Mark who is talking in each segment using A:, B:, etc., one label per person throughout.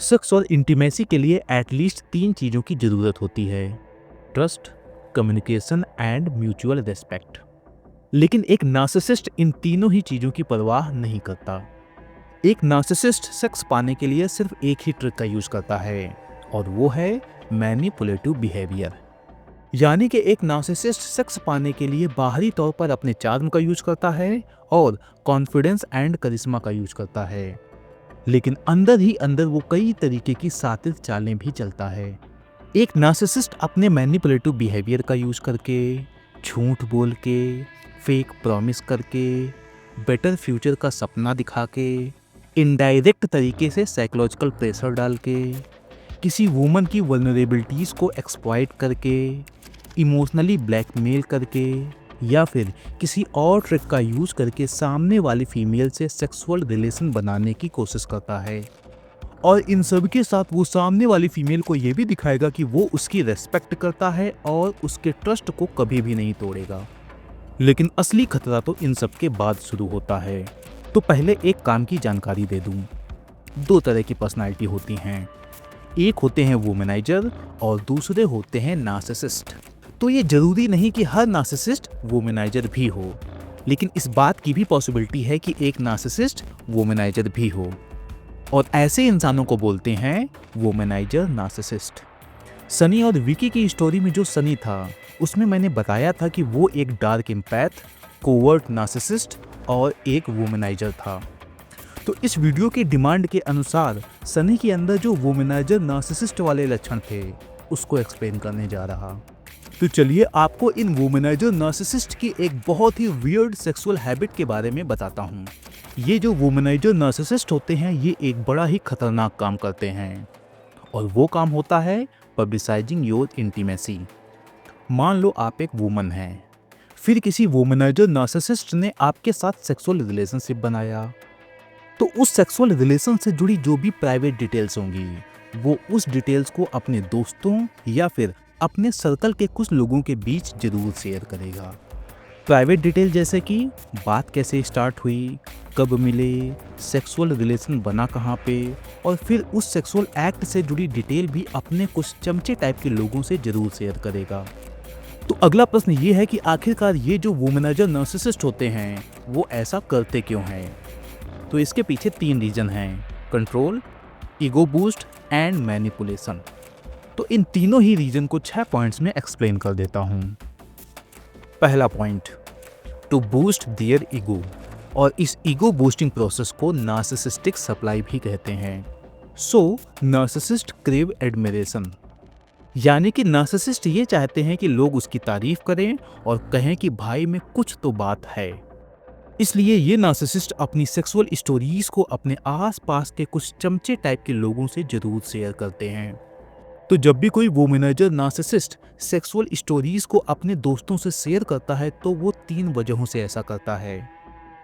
A: Sex और intimacy के लिए एटलीस्ट 3 चीज़ों की ज़रूरत होती है: trust, communication and mutual respect. लेकिन एक नार्सिसिस्ट इन तीनों ही चीज़ों की परवाह नहीं करता। एक नार्सिसिस्ट सेक्स पाने के लिए सिर्फ एक ही ट्रिक का यूज़ करता है, और वो है मैनिपुलेटिव बिहेवियर। यानी कि एक नार्सिसिस्ट सेक्स पाने के लिए बाहरी तौर पर अपने चार्म का यूज करता है और कॉन्फिडेंस एंड करिश्मा का यूज करता है, लेकिन अंदर ही अंदर वो कई तरीके की सातिर चालें भी चलता है। एक नार्सिसिस्ट अपने मैनिपुलेटिव बिहेवियर का यूज करके, झूठ बोल के, फेक प्रॉमिस करके, बेटर फ्यूचर का सपना दिखा के, इनडायरेक्ट तरीके से साइकोलॉजिकल प्रेशर डाल के, किसी वुमन की वल्नरेबिलिटीज़ को एक्सप्लॉइट करके, इमोशनली ब्लैकमेल करके, या फिर किसी और ट्रिक का यूज़ करके सामने वाली फीमेल से सेक्सुअल रिलेशन बनाने की कोशिश करता है। और इन सब के साथ वो सामने वाली फीमेल को ये भी दिखाएगा कि वो उसकी रेस्पेक्ट करता है और उसके ट्रस्ट को कभी भी नहीं तोड़ेगा। लेकिन असली खतरा तो इन सब के बाद शुरू होता है। तो पहले एक काम की जानकारी दे दूं। 2 तरह की पर्सनालिटी होती हैं। एक होते हैं वुमेनाइजर और दूसरे होते हैं नार्सिसिस्ट। तो ये जरूरी नहीं कि हर नार्सिसिस्ट वुमेनाइजर भी हो, लेकिन इस बात की भी पॉसिबिलिटी है कि एक नार्सिसिस्ट वुमेनाइजर भी हो, और ऐसे इंसानों को बोलते हैं वुमेनाइजर नार्सिसिस्ट। सनी और विकी की स्टोरी में जो सनी था, उसमें मैंने बताया था कि वो एक डार्क एम्पैथ, कोवर्ट नार्सिसिस्ट और एक वुमेनाइजर था। तो इस वीडियो की डिमांड के अनुसार सनी के अंदर जो वुमेनाइजर नार्सिसिस्ट वाले लक्षण थे, उसको एक्सप्लेन करने जा रहा। तो चलिए आपको इन वुमेनाइजर नार्सिसिस्ट की एक बहुत ही वियर्ड सेक्सुअल हैबिट के बारे में बताता हूँ। ये जो वुमेनाइजर नार्सिसिस्ट होते हैं, ये एक बड़ा ही खतरनाक काम करते हैं, और वो काम होता है पब्लिसाइजिंग योर इंटीमेसी। मान लो आप एक वुमन हैं, फिर किसी वुमेनाइजर नार्सिसिस्ट ने आपके साथ सेक्सुअल रिलेशनशिप बनाया, तो उस सेक्सुअल रिलेशन से जुड़ी जो भी प्राइवेट डिटेल्स होंगी, वो उस डिटेल्स को अपने दोस्तों या फिर अपने सर्कल के कुछ लोगों के बीच जरूर शेयर करेगा। प्राइवेट डिटेल जैसे कि बात कैसे स्टार्ट हुई, कब मिले, सेक्सुअल रिलेशन बना कहाँ पे, और फिर उस सेक्सुअल एक्ट से जुड़ी डिटेल भी अपने कुछ चमचे टाइप के लोगों से जरूर शेयर करेगा। तो अगला प्रश्न ये है कि आखिरकार ये जो वुमेनाइजर नार्सिसिस्ट होते हैं, वो ऐसा करते क्यों हैं? तो इसके पीछे 3 रीजन हैं: control, ego boost and manipulation. तो इन तीनों ही रीजन को 6 पॉइंट्स में एक्सप्लेन कर देता हूं। पहला point, to boost their ego, और इस ईगो बूस्टिंग प्रोसेस को नार्सिसिस्टिक सप्लाई भी कहते हैं। सो नार्सिसिस्ट क्रेव एडमिरेशन, यानी कि नार्सिसिस्ट ये चाहते हैं कि लोग उसकी तारीफ करें और कहें कि भाई में कुछ तो बात है। इसलिए ये नार्सिसिस्ट अपनी सेक्सुअल स्टोरीज को अपने आसपास के कुछ चमचे टाइप के लोगों से जरूर शेयर करते हैं। तो जब भी कोई वुमेनाइजर नार्सिसिस्ट सेक्सुअल स्टोरीज को अपने दोस्तों से शेयर करता है, तो वो 3 वजहों से ऐसा करता है।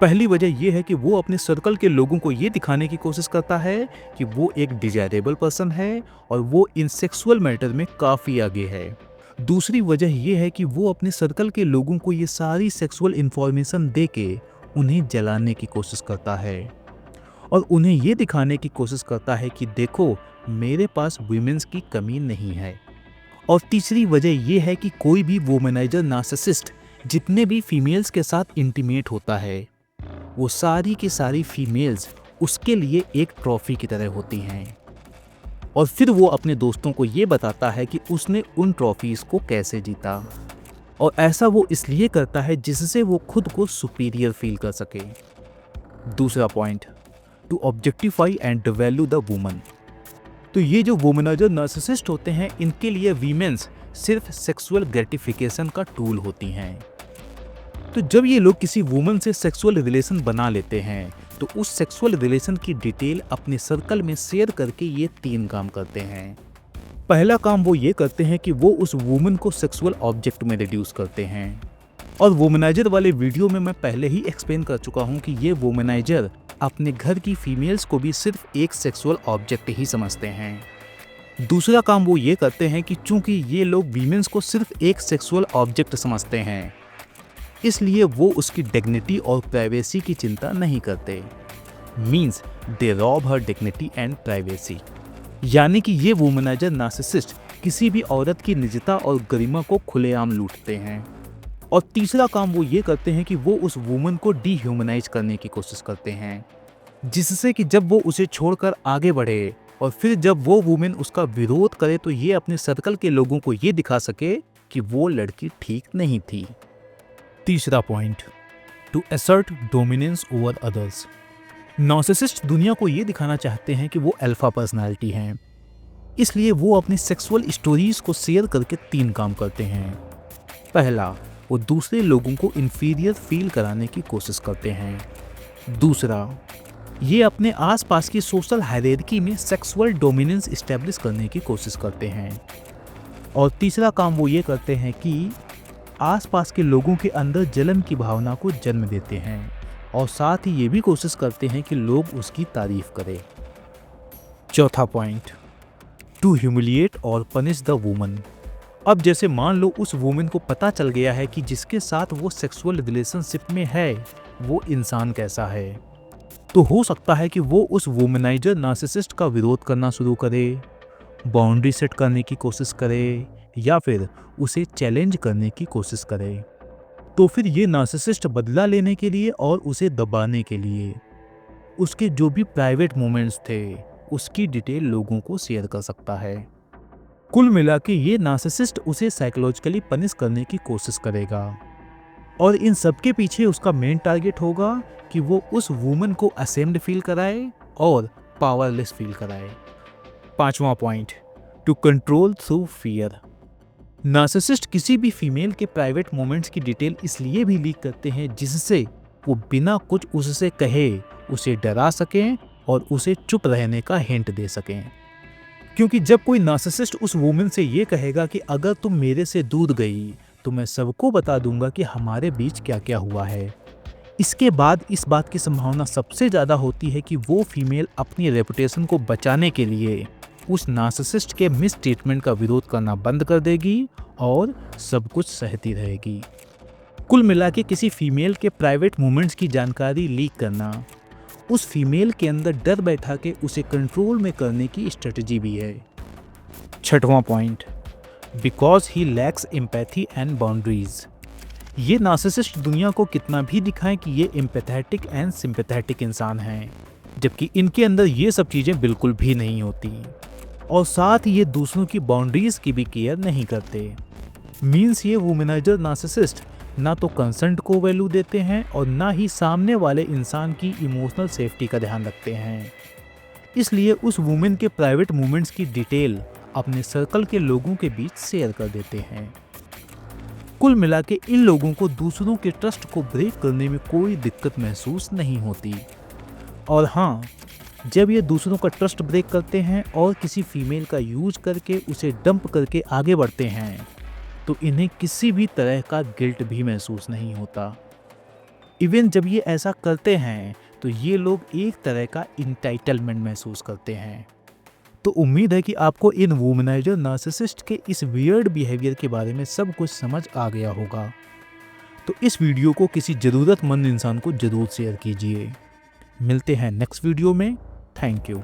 A: पहली वजह यह है कि वो अपने सर्कल के लोगों को ये दिखाने की कोशिश करता है कि वो एक डिजायरेबल पर्सन है और वो इन सेक्सुअल मैटर में काफ़ी आगे है। दूसरी वजह यह है कि वो अपने सर्कल के लोगों को ये सारी सेक्सुअल इंफॉर्मेशन दे के उन्हें जलाने की कोशिश करता है, और उन्हें ये दिखाने की कोशिश करता है कि देखो, मेरे पास वुमेन्स की कमी नहीं है। और तीसरी वजह यह है कि कोई भी वुमेनाइजर नार्सिसिस्ट जितने भी फीमेल्स के साथ इंटीमेट होता है, वो सारी की सारी फीमेल्स उसके लिए एक ट्रॉफी की तरह होती हैं, और फिर वो अपने दोस्तों को ये बताता है कि उसने उन ट्रॉफीज को कैसे जीता। और ऐसा वो इसलिए करता है जिससे वो खुद को सुपीरियर फील कर सके। दूसरा point, to objectify and devalue the woman. तो ये जो वुमेनाइजर नार्सिसिस्ट होते हैं, इनके लिए वीमेंस सिर्फ सेक्सुअल ग्रेटिफिकेशन का टूल होती हैं। तो जब ये लोग किसी वुमन से सेक्सुअल रिलेशन बना लेते हैं, तो उस सेक्सुअल रिलेशन की डिटेल अपने सर्कल में शेयर करके ये 3 काम करते हैं। पहला काम वो ये करते हैं कि वो उस वुमन को सेक्सुअल ऑब्जेक्ट में रिड्यूस करते हैं। और वुमेनाइजर वाले वीडियो में मैं पहले ही एक्सप्लेन कर चुका हूँ कि ये वुमेनाइजर अपने घर की फीमेल्स को भी सिर्फ एक सेक्सुअल ऑब्जेक्ट ही समझते हैं। दूसरा काम वो ये करते हैं कि चूंकि ये लोग वीमेंस को सिर्फ एक सेक्सुअल ऑब्जेक्ट समझते हैं, इसलिए वो उसकी डिग्निटी और प्राइवेसी की चिंता नहीं करते। Means they rob her dignity and privacy. यानी कि ये वुमनाइजर नार्सिसिस्ट किसी भी औरत की निजता और गरिमा को खुलेआम लूटते हैं। और तीसरा काम वो ये करते हैं कि वो उस वुमन को डीह्यूमनाइज करने की कोशिश करते हैं, जिससे कि जब वो उसे छोड़कर आगे बढ़े और फिर जब वो वुमेन उसका विरोध करे तो ये अपने सर्कल के लोगों को ये दिखा सके कि वो लड़की ठीक नहीं थी। तीसरा point, to assert dominance over others. Narcissist दुनिया को ये दिखाना चाहते हैं कि वो अल्फा पर्सनालिटी हैं, इसलिए वो अपनी सेक्सुअल स्टोरीज को शेयर करके 3 काम करते हैं। पहला, वो दूसरे लोगों को इंफीरियर फील कराने की कोशिश करते हैं। दूसरा, ये अपने आसपास की सोशल हायरार्की में सेक्सुअल डोमिनेंस एस्टेब्लिश करने की कोशिश करते हैं। और तीसरा काम वो ये करते हैं कि आसपास के लोगों के अंदर जलन की भावना को जन्म देते हैं और साथ ही ये भी कोशिश करते हैं कि लोग उसकी तारीफ करें। चौथा पॉइंट, टू ह्यूमिलिएट और पनिश द वुमन। अब जैसे मान लो उस वुमन को पता चल गया है कि जिसके साथ वो सेक्सुअल रिलेशनशिप में है वो इंसान कैसा है, तो हो सकता है कि वो उस वुमनाइजर नार्सिसिस्ट का विरोध करना शुरू करे, बाउंड्री सेट करने की कोशिश करे या फिर उसे चैलेंज करने की कोशिश करे। तो फिर ये नार्सिसिस्ट बदला लेने के लिए और उसे दबाने के लिए उसके जो भी प्राइवेट मोमेंट्स थे उसकी डिटेल लोगों को शेयर कर सकता है। कुल मिला के ये नार्सिसिस्ट उसे साइकोलॉजिकली पनिश करने की कोशिश करेगा और इन सब के पीछे उसका मेन टारगेट होगा कि वो उस वुमन को असेम्ड फील कराए और पावरलेस फील कराए। पांचवा point, to control through fear. Narcissist किसी भी फीमेल के प्राइवेट मोमेंट्स की डिटेल इसलिए भी लीक करते हैं जिससे वो बिना कुछ उससे कहे उसे डरा सकें और उसे चुप रहने का हिंट दे सकें। क्योंकि जब कोई नार्सिसिस्ट उस वुमन से ये कहेगा कि अगर तुम मेरे से दूर गई तो मैं सबको बता दूंगा कि हमारे बीच क्या क्या हुआ है, इसके बाद इस बात की संभावना सबसे ज़्यादा होती है कि वो फीमेल अपनी रेपुटेशन को बचाने के लिए उस नार्सिसिस्ट के मिस ट्रीटमेंट का विरोध करना बंद कर देगी और सब कुछ सहती रहेगी। कुल मिला के किसी फीमेल के प्राइवेट मोमेंट्स की जानकारी लीक करना उस फीमेल के अंदर डर बैठा के उसे कंट्रोल में करने की स्ट्रेटजी भी है। छठवां point, because he lakhs empathy and boundaries. ये नार्सिसिस्ट दुनिया को कितना भी दिखाएं कि ये एम्पैथेटिक एंड सिंपैथेटिक इंसान हैं, जबकि इनके अंदर ये सब चीज़ें बिल्कुल भी नहीं होती और साथ ही ये दूसरों की बाउंड्रीज की भी केयर नहीं करते। मीन्स ये वुमनाइजर नार्सिसिस्ट ना तो कंसेंट को वैल्यू देते हैं और ना ही सामने वाले इंसान की इमोशनल सेफ्टी का ध्यान रखते हैं। इसलिए उस वुमेन के प्राइवेट मोमेंट्स की डिटेल अपने सर्कल के लोगों के बीच शेयर कर देते हैं। कुल मिला के इन लोगों को दूसरों के ट्रस्ट को ब्रेक करने में कोई दिक्कत महसूस नहीं होती। और हाँ, जब ये दूसरों का ट्रस्ट ब्रेक करते हैं और किसी फीमेल का यूज करके उसे डंप करके आगे बढ़ते हैं तो इन्हें किसी भी तरह का गिल्ट भी महसूस नहीं होता। इवन जब ये ऐसा करते हैं तो ये लोग एक तरह का इंटाइटलमेंट महसूस करते हैं। तो उम्मीद है कि आपको इन वुमनाइजर नार्सिसिस्ट के इस वियर्ड बिहेवियर के बारे में सब कुछ समझ आ गया होगा। तो इस वीडियो को किसी ज़रूरतमंद इंसान को ज़रूर शेयर कीजिए। मिलते हैं नेक्स्ट वीडियो में। Thank you.